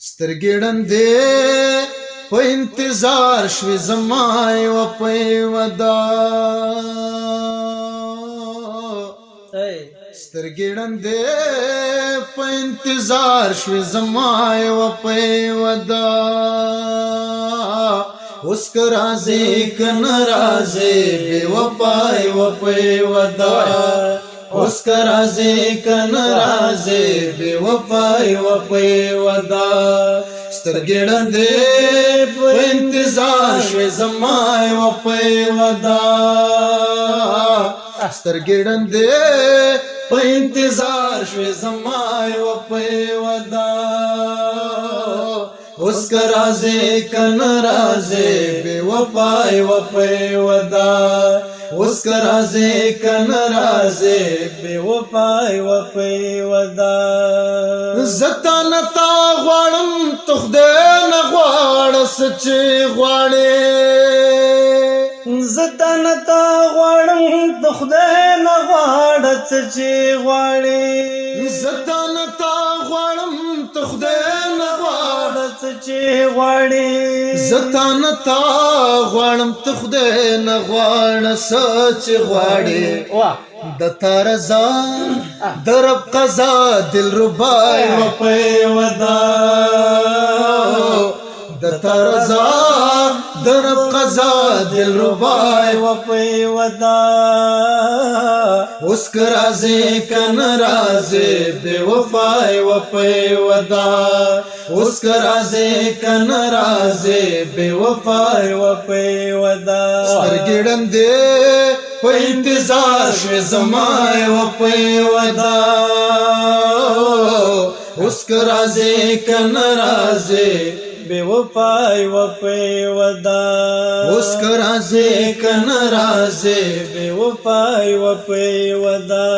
سترګې ړندې په انتظار شوې زما یوه په یوه دا سترګې ړندې په انتظار شوې زما یوه په یوه دا اوس که راځې که نه راځې بې وفا یوه په یوه دا اوس که راځې که نه راځې بې وفا یوه په یوه دا سترګې ړندې په انتظار شوې زما یوه په یوه دا سترګې ړندې په انتظار شوې زما یوه په یوه دا اوس که راځې که نه راځې بې وفا یوه په یوه دا اوس که راځې که نه راځې بې وفا یوه په یوه دا زه تا نه تا غواړم ته خدای نه غواړه څه چې غواړې زه تا نه تا غواړم ته خدای نه غواړه څه چې غواړې زه تا نه تا غواړم ته خدای نه غواړه څه چې غواړې زه تا نه تا غواړم ته خدای نه غواړه څه چې غواړې د تا رضا د رب قضا دلربا یوه په یوه دا د تا رضا د رب قضا دلربا یوه په یوه دا اوس که راځې که نه راځې بې وفا یوه په یوه دا اوس که راځې که نه راځې بې وفا یوه په یوه دا سترګې ړندې په انتظار شوې زما یوه په یوه دا اوس که راځې که نه راځې بے وفا یوه په یوه دا اوس که راځې که نه راځې بے وفا یوه په یوه دا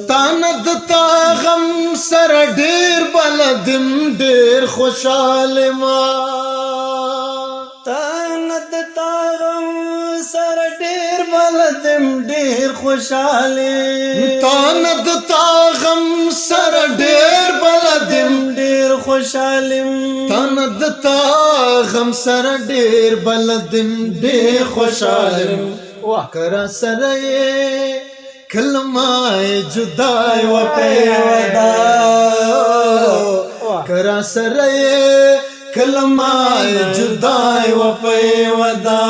تا نه د تا غم سره ډېر بلدم ډېر خوشحاله ما تا نه د تا غم سره ډېر بلدم ډېر خوشحاله تا نه د تا غم سره ډېر بلدم ډېر خوشحالم تا نه د تا غم سره ډېر بلدم ډېر خوشحالم که را سره یې کلمه جدا یوه په یوه دا که را سره یې کلمه جدا یوه په یوه دا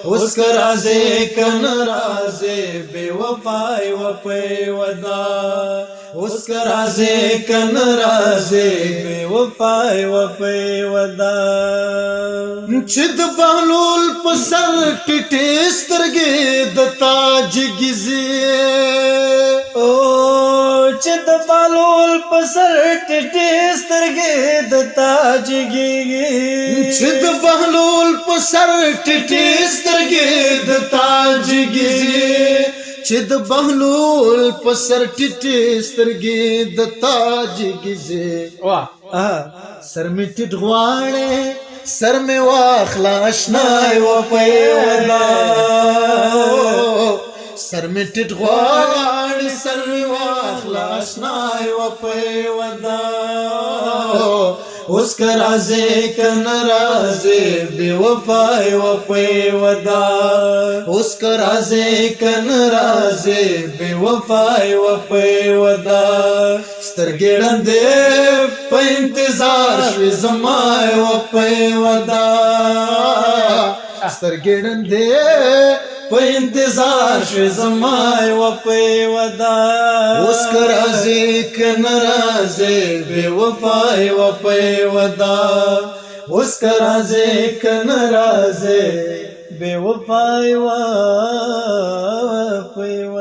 اوس که راځې که نه راځې بې وفا یوه په یوه دا اوس که راځې که نه راځې بې وفا یوه په یوه دا چې د بهلول په سر ټیټې سترګې د تا جګیږي چې د بهلول په سر ټیټې سترګې د تا جګیږي چې د بهلول په سر ټیټې سترګې د تا جګیږي چې د بهلول په سر ټیټې سترګې د تا جګیږي سر مې ټیټ غواړې سر مې واخله اشنا یوه په یوه دا سر مې ټیټ غواړې سر مې واخله اشنا یوه په یوه دا اوس که راځې که نه راځې بې وفا یوه په یوه دا اوس که راځې که نه راځې بې وفا یوه په یوه دا سترګې ړندې په انتظار شوې زما یوه په یوه دا سترګې ړندې په انتظار شوې زما یوه په یوه دا اوس که راځې که نه راځې بې وفا یوه په یوه دا اوس که راځې که نه راځې بې وفا یوه په یوه